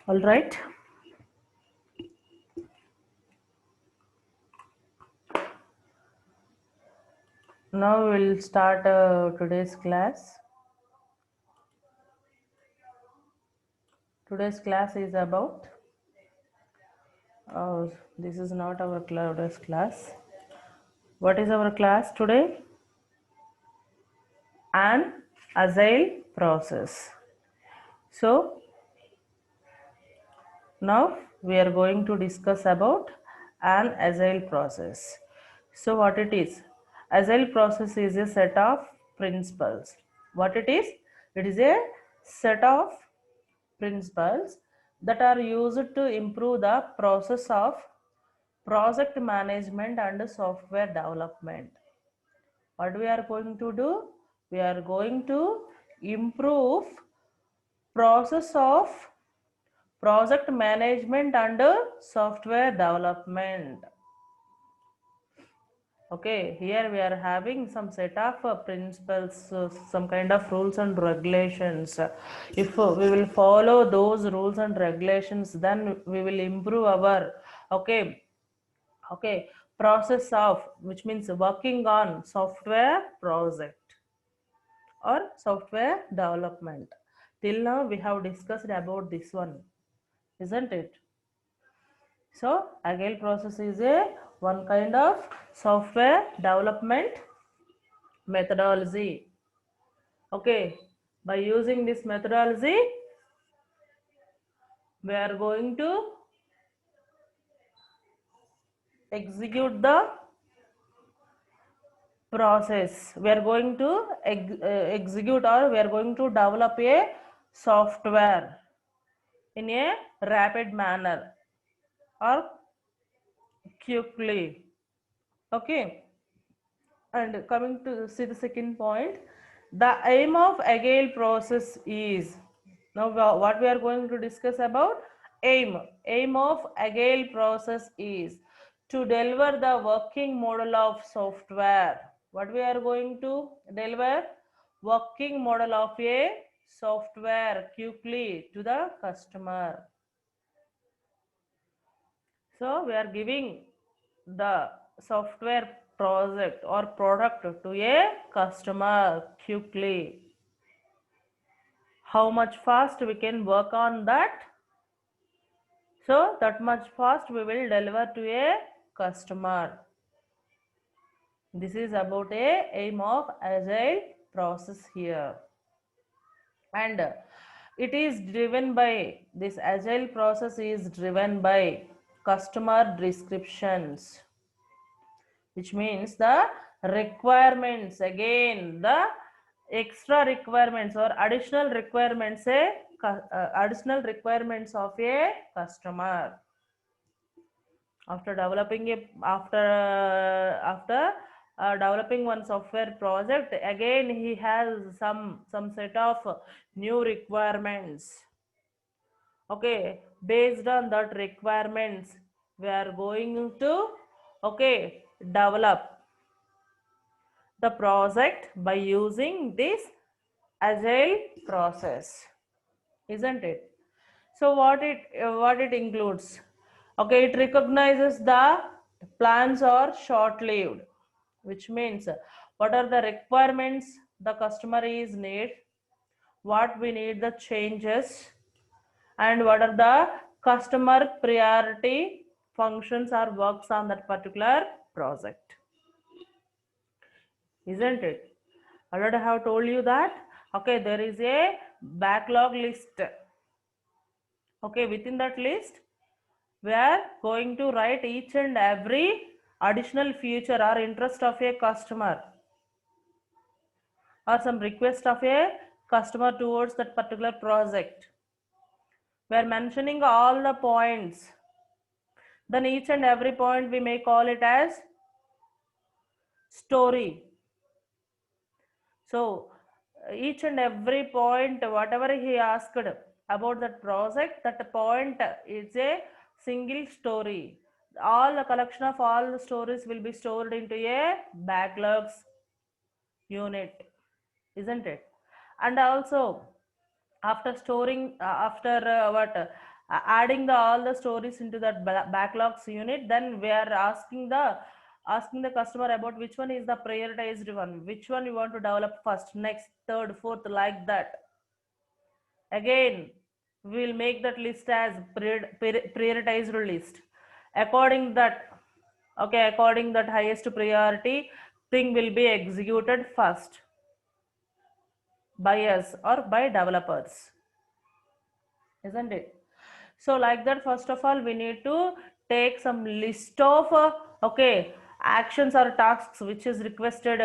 All right. Now we'll start today's class. Today's class is about. This is not our today's class. What is our class today? An agile process. So now we are going to discuss about an agile process. So what it is? Agile process is a set of principles. What it is? It is a set of principles that are used to improve the process of project management and software development. What we are going to do? We are going to improve process of project management and software development. Okay, here we are having some set of principles, some kind of rules and regulations. If we will follow those rules and regulations, then we will improve our okay, okay, process of, which means working on software project or software development. Till now, we have discussed about this one, isn't it? So agile process is a one kind of software development methodology. Okay, by using this methodology, we are going to execute the process. We are going to execute, or we are going to develop a software in a rapid manner or quickly. Okay, and coming to see the second point, the aim of agile process is, now what we are going to discuss about aim of agile process is to deliver the working model of software. What we are going to deliver? Working model of a software quickly to the customer. So we are giving the software project or product to a customer quickly. How much fast we can work on that? So that much fast we will deliver to a customer. This is about a aim of agile process here. And it is driven by, this agile process is driven by customer descriptions, which means the requirements, again the extra requirements or additional requirements, additional requirements of a customer. After developing a after developing one software project, again he has some set of new requirements. Okay, based on that requirements, we are going to okay develop the project by using this agile process, isn't it? So what it includes? Okay, it recognizes the plans are short lived, which means what are the requirements the customer is need, what we need the changes, and what are the customer priority functions or works on that particular project, isn't it? Already I have told you that okay there is a backlog list. Okay, within that list we are going to write each and every additional feature or interest of a customer or some request of a customer towards that particular project. We are mentioning all the points, then each and every point we may call it as story. So each and every point, whatever he asked about that project, that point is a single story. All the collection of all the stories will be stored into a backlogs unit, isn't it? And also after storing, after what? adding all the stories into that backlogs unit. Then we are asking the customer about which one is the prioritized one, which one you want to develop first, next, third, fourth, like that. Again, we will make that list as prioritized list. According that, okay, according that highest priority thing will be executed first by us or by developers, isn't it? So like that, first of all, we need to take some list of okay, actions or tasks which is requested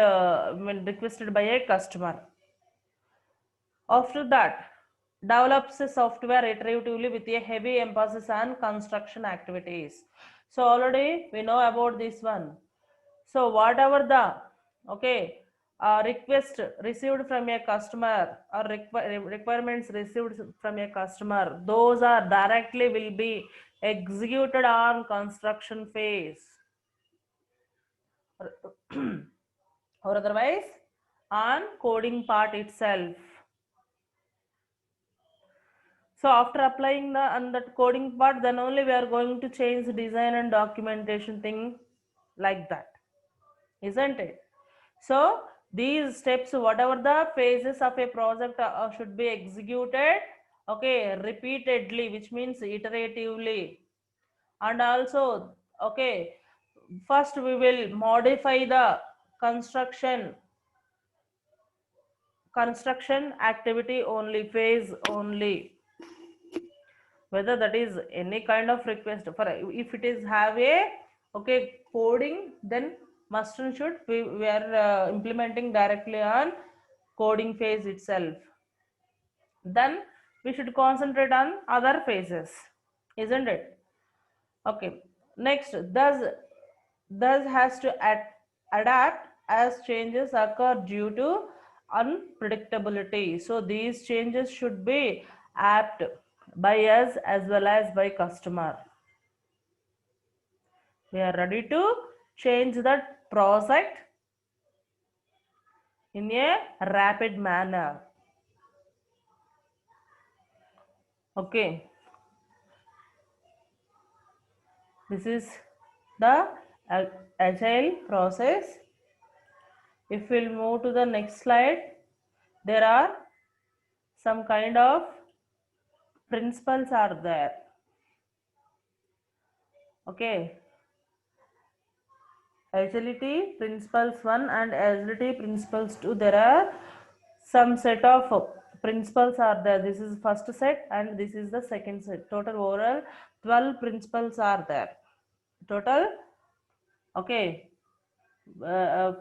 when requested by a customer. After that, develops a software iteratively with a heavy emphasis on construction activities. So already we know about this one. So whatever the okay request received from a customer or requirements received from a customer, those are directly will be executed on construction phase or, or otherwise on coding part itself. So after applying the on that coding part, then only we are going to change the design and documentation thing, like that, isn't it? So these steps, whatever the phases of a project should be executed, okay, repeatedly, which means iteratively. And also, okay, first we will modify the construction construction activity only, phase only, whether that is any kind of request. For if it is have a okay coding, then must and should we are implementing directly on coding phase itself. Then we should concentrate on other phases, isn't it? Okay, next, thus has to adapt as changes occur due to unpredictability. So these changes should be apt by us as well as by customer. We are ready to change that project in a rapid manner. Okay, this is the agile process. If we'll move to the next slide, there are some kind of principles are there. Okay, agility principles 1 and agility principles 2, there are some set of principles are there. This is first set and this is the second set. Total overall 12 principles are there. Total, okay,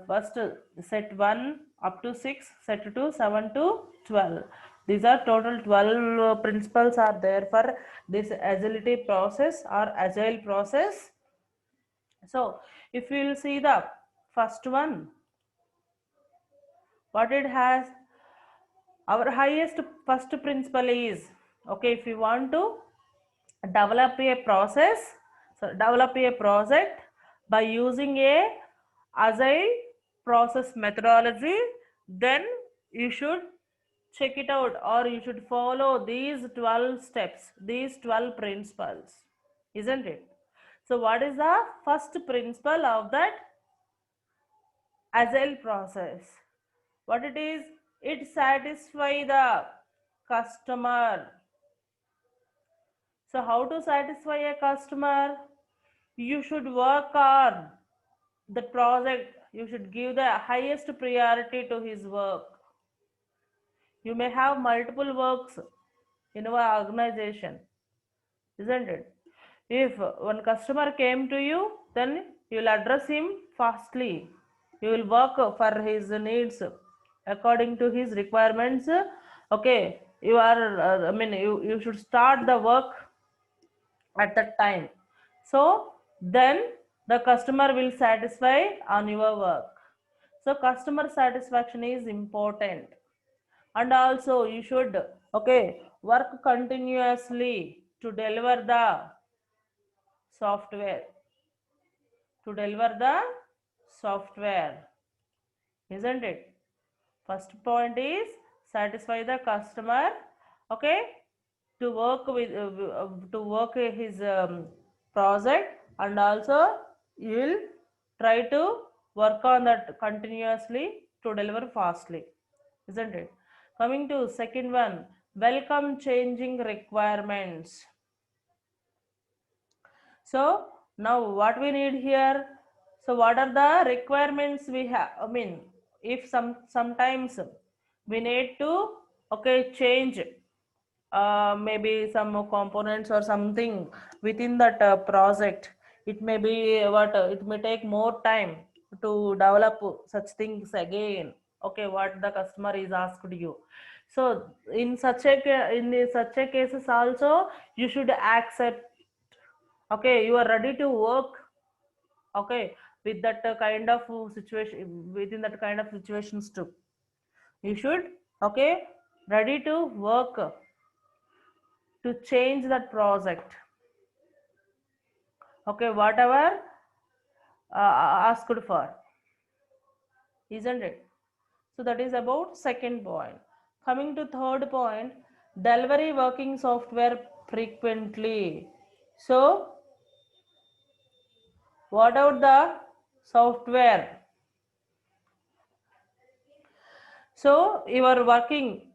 first set 1 up to 6, set 2 7 to 12. These are total 12 principles are there for this agility process or agile process. So if we will see the first one, what it has, our highest first principle is, okay, if you want to develop a process, so develop a project by using a agile process methodology, then you should check it out or you should follow these 12 steps, these 12 principles, isn't it? So what is the first principle of that agile process? What it is, it satisfy the customer. So how to satisfy a customer? You should work on the project, you should give the highest priority to his work. You may have multiple works in our organization, isn't it? If one customer came to you, then you will address him fastly. You will work for his needs according to his requirements. Okay, you are, you should start the work at that time. So then the customer will satisfy on your work. So customer satisfaction is important. And also you should, okay, work continuously to deliver the software, to deliver the software, isn't it? First point is satisfy the customer. Okay, to work with to work his project, and also you will try to work on that continuously to deliver fastly, isn't it? Coming to second one, welcome changing requirements. So now what we need here, so what are the requirements we have? I mean, if sometimes we need to, okay, change maybe some more components or something within that project, it may be what it may take more time to develop such things again. Okay, what the customer is asked you. So in such such a cases also, you should accept, okay, you are ready to work, okay, with that kind of situation, within that kind of situations too. You should, okay, ready to work to change that project, okay, whatever asked for, isn't it? So that is about second point. Coming to third point, delivery working software frequently. So what about the software? So you are working,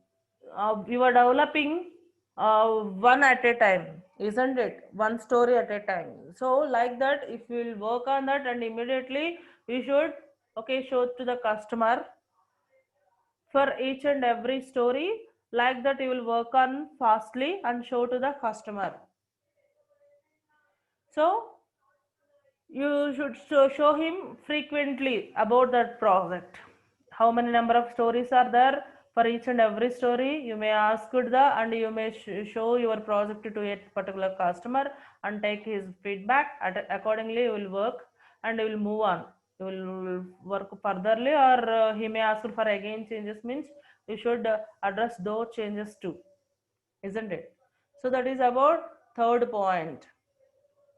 you are developing one at a time, isn't it? One story at a time. So like that, if you will work on that, and immediately you should, okay, show to the customer for each and every story. Like that, you will work on fastly and show to the customer. So you should show him frequently about that project. How many number of stories are there? For each and every story you may ask the, and you may show your project to a particular customer and take his feedback. Accordingly you will work and you will move on. You will work furtherly, or he may ask for again changes, means you should address those changes too, isn't it? So that is about third point.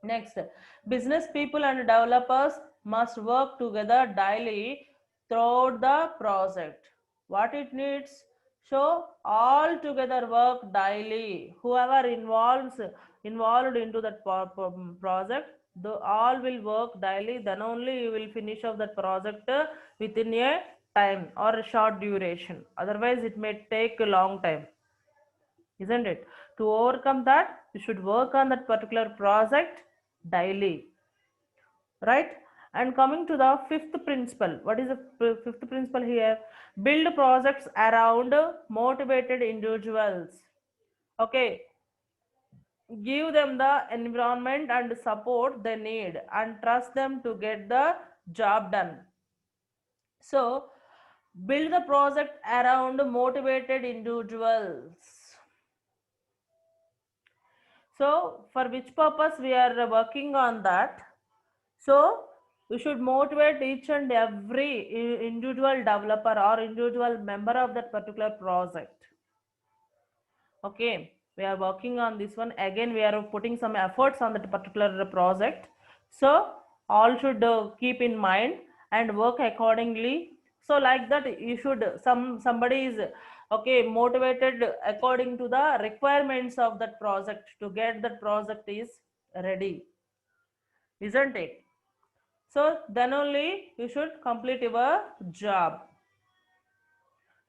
Next, business people and developers must work together daily throughout the project. What it needs? So all together work daily. Whoever involved into that project, the all will work daily. Then only you will finish off that project within a time or a short duration. Otherwise, it may take a long time, isn't it? To overcome that, you should work on that particular project daily, right? And coming to the fifth principle, what is the fifth principle here? Build projects around motivated individuals. Okay, give them the environment and support they need, and trust them to get the job done. So build the project around motivated individuals. So for which purpose we are working on that? So we should motivate each and every individual developer or individual member of that particular project. Okay, we are working on this one. Again, we are putting some efforts on that particular project. So all should keep in mind and work accordingly. So like that, you should somebody is, okay, motivated according to the requirements of that project to get that project is ready, isn't it? So then only you should complete your job.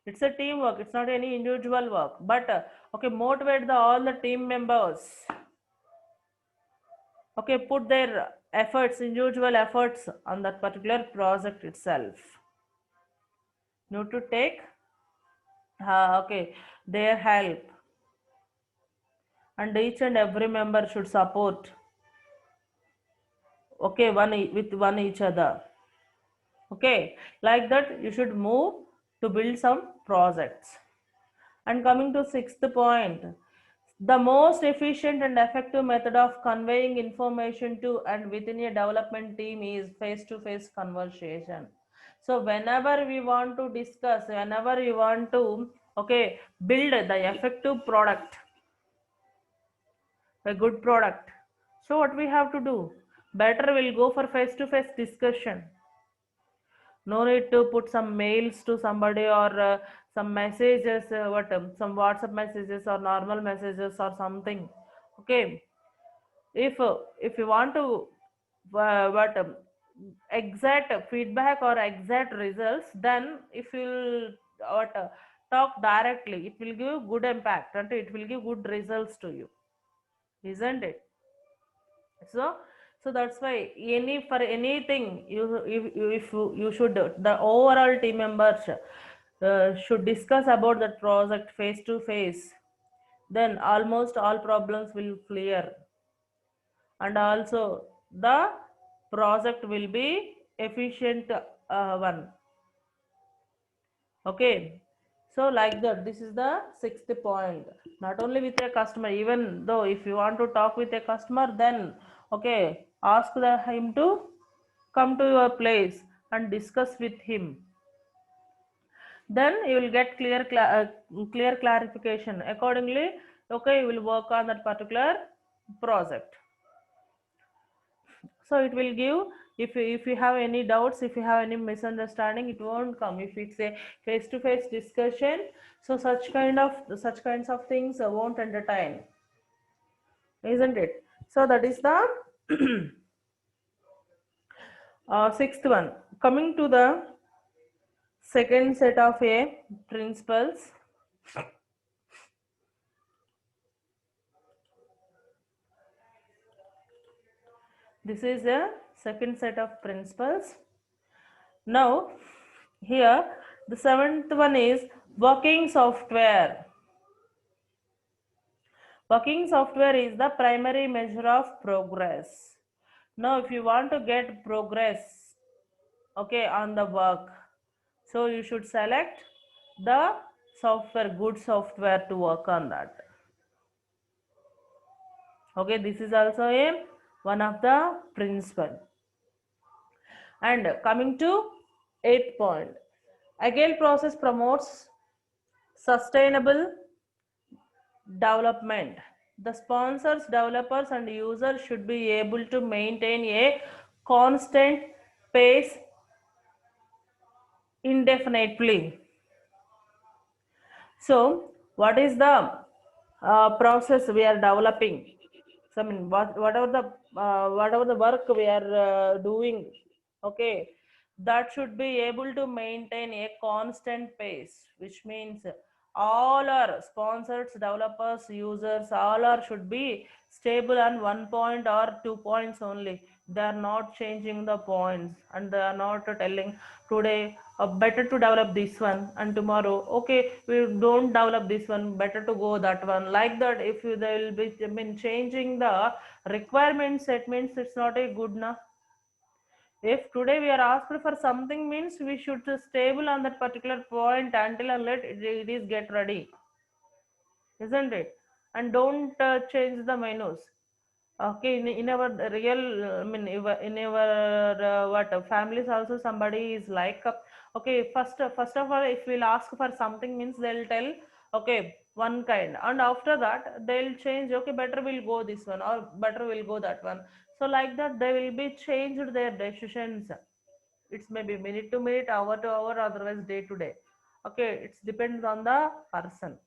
It's a teamwork, it's not any individual work, but okay, motivate all the team members. Okay, put their efforts, individual efforts on that particular project itself. Need to take okay, their help, and each and every member should support, okay, with one each other. Okay, like that you should move to build some projects. And coming to sixth point, the most efficient and effective method of conveying information to and within a development team is face-to-face conversation. So whenever we want to discuss, whenever we want to, okay, build the effective product, a good product, so what we have to do? Better we'll go for face-to-face discussion. No need to put some mails to somebody or some messages, some WhatsApp messages or normal messages or something. Okay, if you want to what exact feedback or exact results, then if you what talk directly, it will give good impact and it will give good results to you, isn't it? So that's why any for anything you should, the overall team members should discuss about that project face to face, then almost all problems will clear, and also the project will be efficient one. Okay, so like that, this is the sixth point. Not only with a customer, even though if you want to talk with a customer, then okay, ask him to come to your place and discuss with him, then you will get clear clarification accordingly. Okay, you will work on that particular project. So it will give, if you have any doubts, if you have any misunderstanding, it won't come if it's a face to face discussion. So such kinds of things won't entertain, isn't it? So that is the sixth one. Coming to the second set of a principles. This is a second set of principles. Now here the seventh one is working software. Working software is the primary measure of progress. Now, if you want to get progress, okay, on the work, so you should select the software, good software to work on that. Okay, this is also a one of the principle. And coming to eighth point, Agile process promotes sustainable development. The sponsors, developers, and users should be able to maintain a constant pace indefinitely. So, what is the process we are developing? So, I mean, whatever the work we are doing, okay, that should be able to maintain a constant pace, which means all our sponsors, developers, users, all are should be stable on 1 point or 2 points only. They are not changing the points, and they are not telling today better to develop this one, and tomorrow okay, we don't develop this one, better to go that one, like that. If you, they will be, I mean, changing the requirements, it means it's not a good na. If today we are asked for something, means we should stable on that particular point until and let it is get ready, isn't it? And don't change the menus. Okay, in our real, I mean, in our what families also, somebody is like, okay, first of all, if we'll ask for something, means they'll tell, okay, one kind, and after that they'll change. Okay, better we'll go this one, or better we'll go that one. So like that, they will be changed their decisions. It's maybe minute to minute, hour to hour, otherwise day to day. Okay, it's depends on the person.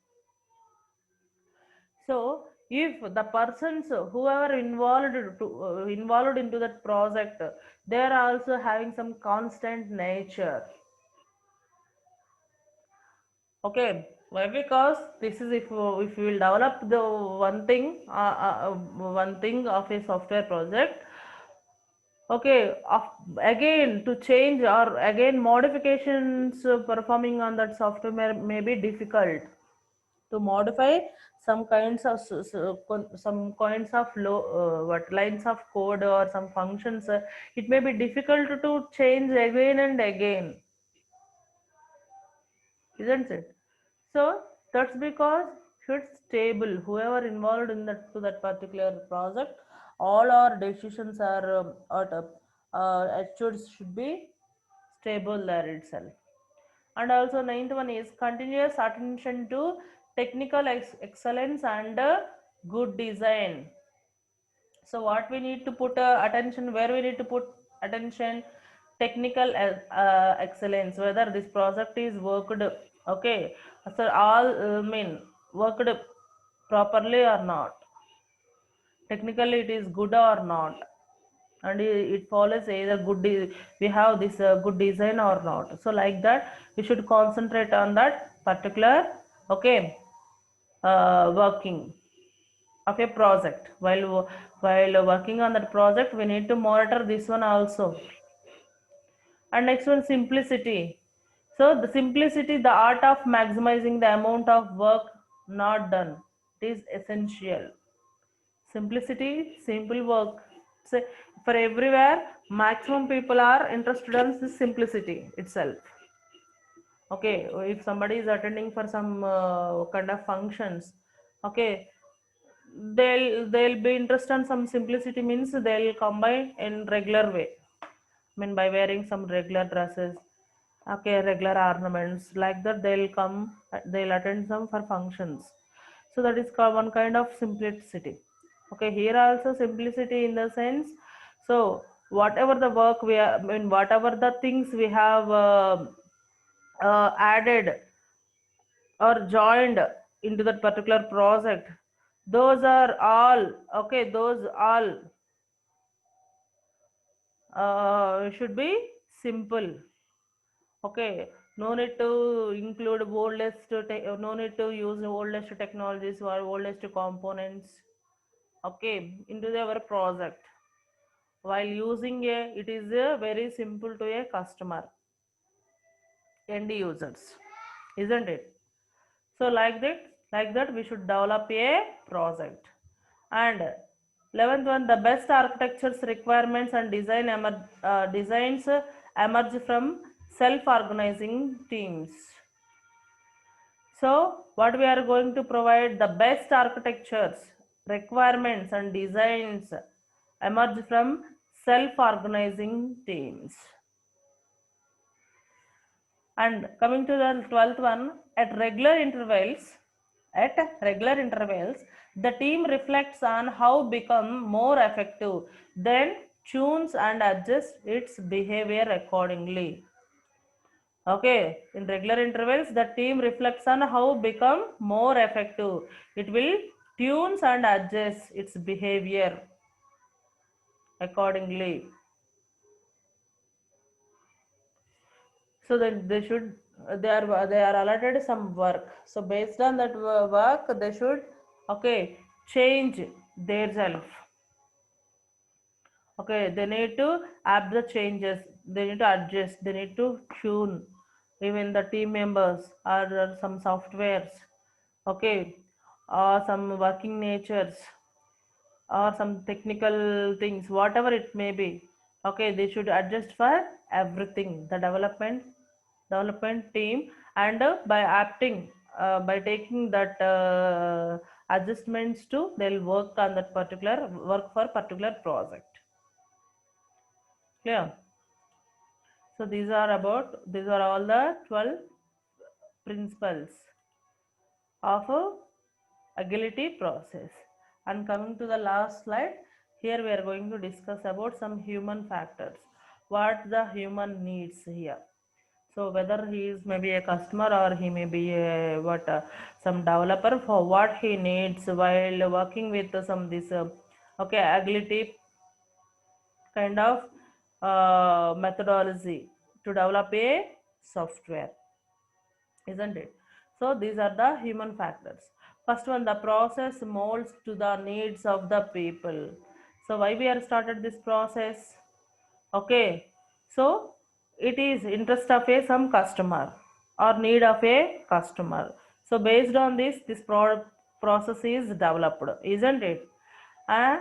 So if the persons whoever involved into that project, they are also having some constant nature. Okay, why? Because this is, if we will develop the one thing of a software project. Okay, again to change or again modifications performing on that software may be difficult. To modify some kinds of some kinds of what lines of code or some functions, it may be difficult to change again and again, isn't it? So that's because should stable, whoever involved in that to that particular project, all our decisions are actually should be stable there itself. And also ninth one is continuous attention to technical excellence and good design. So what we need to put attention, where we need to put attention, technical excellence, whether this project is worked, okay, so all mean worked properly or not, technically it is good or not, and it follows either we have this good design or not. So like that we should concentrate on that particular, okay, working of a project. While working on that project, we need to monitor this one also. And next one, simplicity. So the simplicity, the art of maximizing the amount of work not done, it is essential. Simplicity, simple work. So for everywhere, maximum people are interested in this simplicity itself. Okay, if somebody is attending for some kind of functions, okay, they'll be interested in some simplicity, means they'll combine in regular way. I mean by wearing some regular dresses, okay, regular ornaments, like that they'll attend some for functions. So that is called one kind of simplicity. Okay, here also simplicity in the sense, so whatever the work we are, I mean whatever the things we have added or joined into that particular project, those are all, okay, those all should be simple. Okay, no need to include no need to use oldest technologies or oldest components, okay, into our project. While using it is very simple to a customer, end users, isn't it? So like that we should develop a project. And 11th one, the best architectures requirements and designs emerge from self-organizing teams. So what we are going to provide, the best architectures requirements and designs emerge from self-organizing teams. And coming to the 12th one, at regular intervals, the team reflects on how become more effective, then tunes and adjusts its behavior accordingly. Okay, in regular intervals, the team reflects on how become more effective. It will tunes and adjusts its behavior accordingly. So then they are allotted some work. So based on that work, they should, okay, change their self. Okay, they need to add the changes, they need to adjust, they need to tune, even the team members or some softwares, okay, or some working natures or some technical things, whatever it may be. Okay, they should adjust for everything, the development team, and by acting, by taking that adjustments to, they'll work on that particular work for particular project. Clear? So these are all the 12 principles of a agility process. And coming to the last slide, here we are going to discuss about some human factors, what the human needs here. So whether he is maybe a customer or he may be a some developer, for what he needs while working with some this okay, agility kind of methodology to develop a software, isn't it? So these are the human factors. First one, the process molds to the needs of the people. So why we are started this process? Okay, so it is interest of a some customer or need of a customer. So based on this process is developed, isn't it? And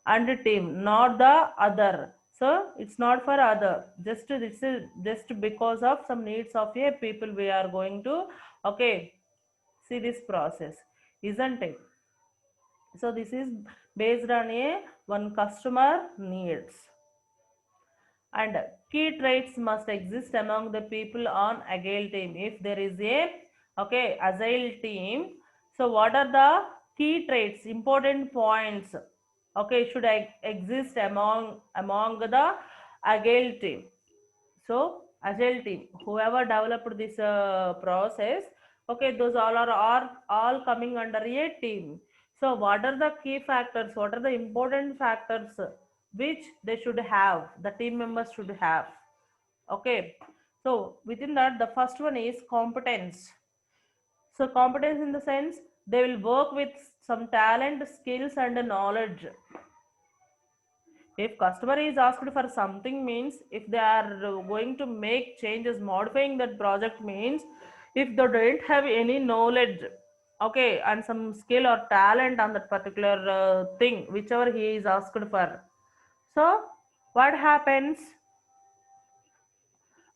and team, not the other. So it's not for other, just this is just because of some needs of a people we are going to, okay, see this process, isn't it? So this is based on a one customer needs. And key traits must exist among the people on agile team. If there is a, okay, agile team, so what are the key traits, important points, okay, should exist among the agile team? So agile team, whoever developed this process, okay, those all coming under a team. So what are the key factors, what are the important factors which they should have, the team members should have? Okay, so within that, the first one is competence. So competence in the sense they will work with some talent, skills and knowledge. If customer is asked for something means, if they are going to make changes, modifying that project means, if they don't have any knowledge, okay, and some skill or talent on that particular thing whichever he is asked for, so what happens?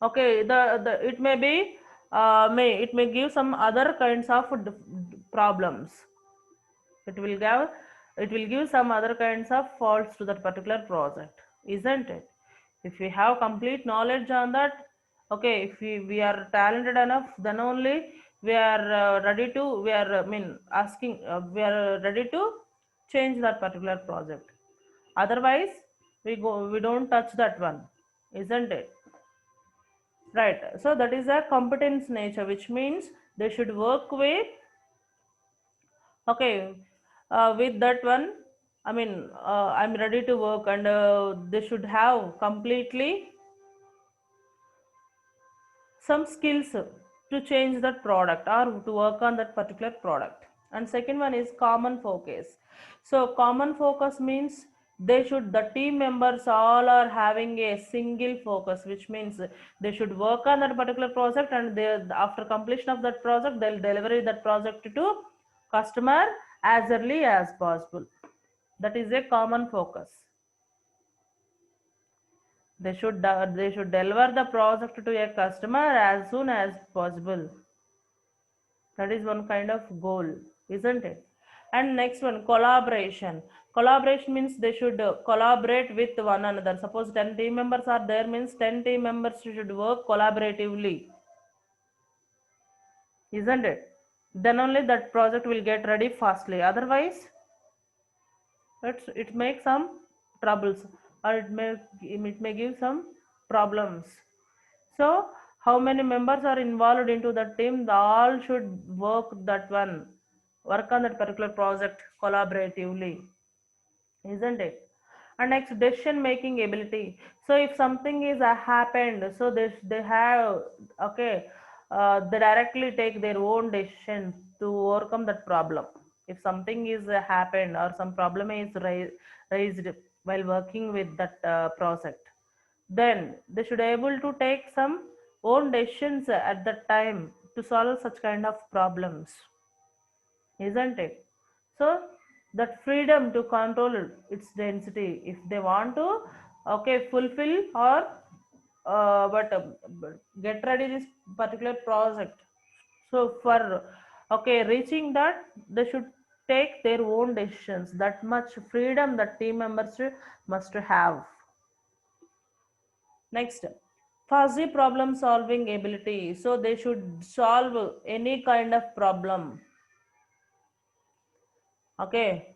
Okay, the it may be it may give some other kinds of problems. It will give it will give some other kinds of faults to that particular project, isn't it? If we have complete knowledge on that, okay, if we are talented enough, then only we are ready to we are I mean asking we are ready to change that particular project. Otherwise we don't touch that one, isn't it? Right, so that is a competence nature, which means they should work with, okay, with that one, I mean I'm ready to work, and they should have completely some skills to change that product or to work on that particular product. And second one is common focus. So common focus means the team members all are having a single focus, which means they should work on that particular project, and they, after completion of that project, they'll deliver that project to customer as early as possible. That is a common focus. They should deliver the project to a customer as soon as possible. That is one kind of goal, isn't it? And next one, collaboration. Collaboration means they should collaborate with one another. Suppose 10 team members are there, means 10 team members should work collaboratively, isn't it? Then only that project will get ready fastly. Otherwise it makes some troubles, or it may give some problems. So how many members are involved into the team? They all should work on that particular project collaboratively, isn't it? And next, decision making ability. So if something is happened, so they have, okay, they directly take their own decision to overcome that problem. If something is happened or some problem is raised while working with that project, then they should able to take some own decisions at that time to solve such kind of problems, isn't it? So that freedom to control its density, if they want to, okay, fulfill or but get ready this particular project, so for, okay, reaching that, they should take their own decisions. That much freedom that team members must have. Next, fuzzy problem solving ability. So they should solve any kind of problem. Okay,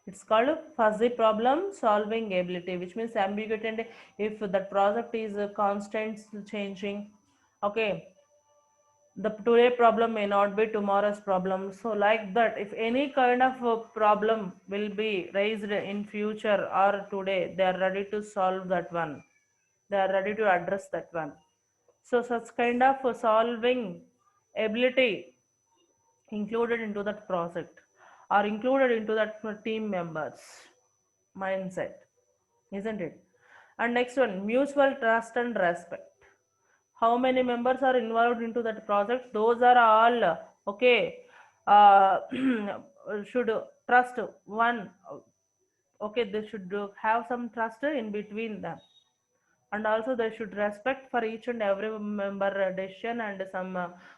it's called fuzzy problem solving ability, which means ambiguity. And if that project is constant changing, okay, the today problem may not be tomorrow's problem. So like that, if any kind of problem will be raised in future or today, they are ready to solve that one. They are ready to address that one. So such kind of solving ability included into that project, or included into that team members mindset, isn't it? And next one, mutual trust and respect. How many members are involved into that project? Those are all, okay, uh, should trust one, okay, they should have some trust in between them, and also they should respect for each and every member decision and some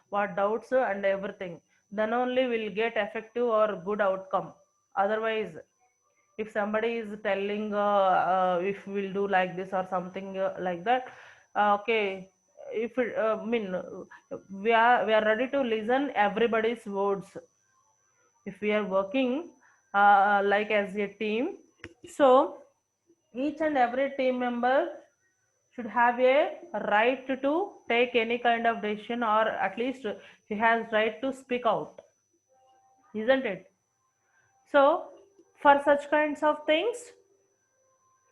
what doubts and everything. Then only will get effective or good outcome. Otherwise, if somebody is telling if we'll do like this or something like that, okay, if it, mean we are ready to listen everybody's words if we are working like as a team. So each and every team member should have a right to take any kind of decision, or at least he has right to speak out, isn't it? So for such kinds of things,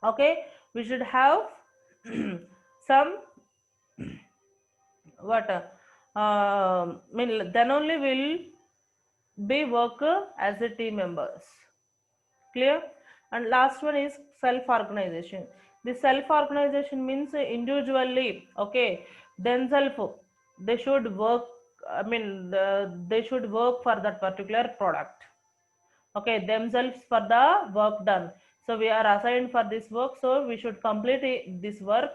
okay, we should have some what mean, then only will be work as a team members. Clear? And last one is self organization. The self organization means individually, okay, themselves they should work, I mean they should work for that particular product, okay, themselves for the work done. So we are assigned for this work, so we should complete this work,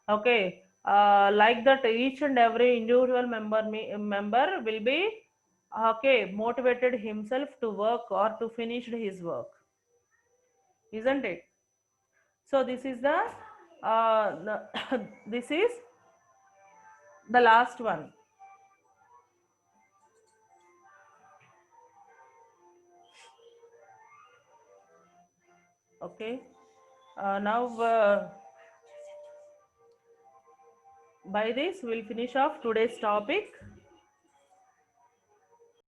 okay. Like that, each and every individual member will be, okay, motivated himself to work or to finish his work, isn't it? So this is this is the last one. Okay. Now by this we'll finish off today's topic.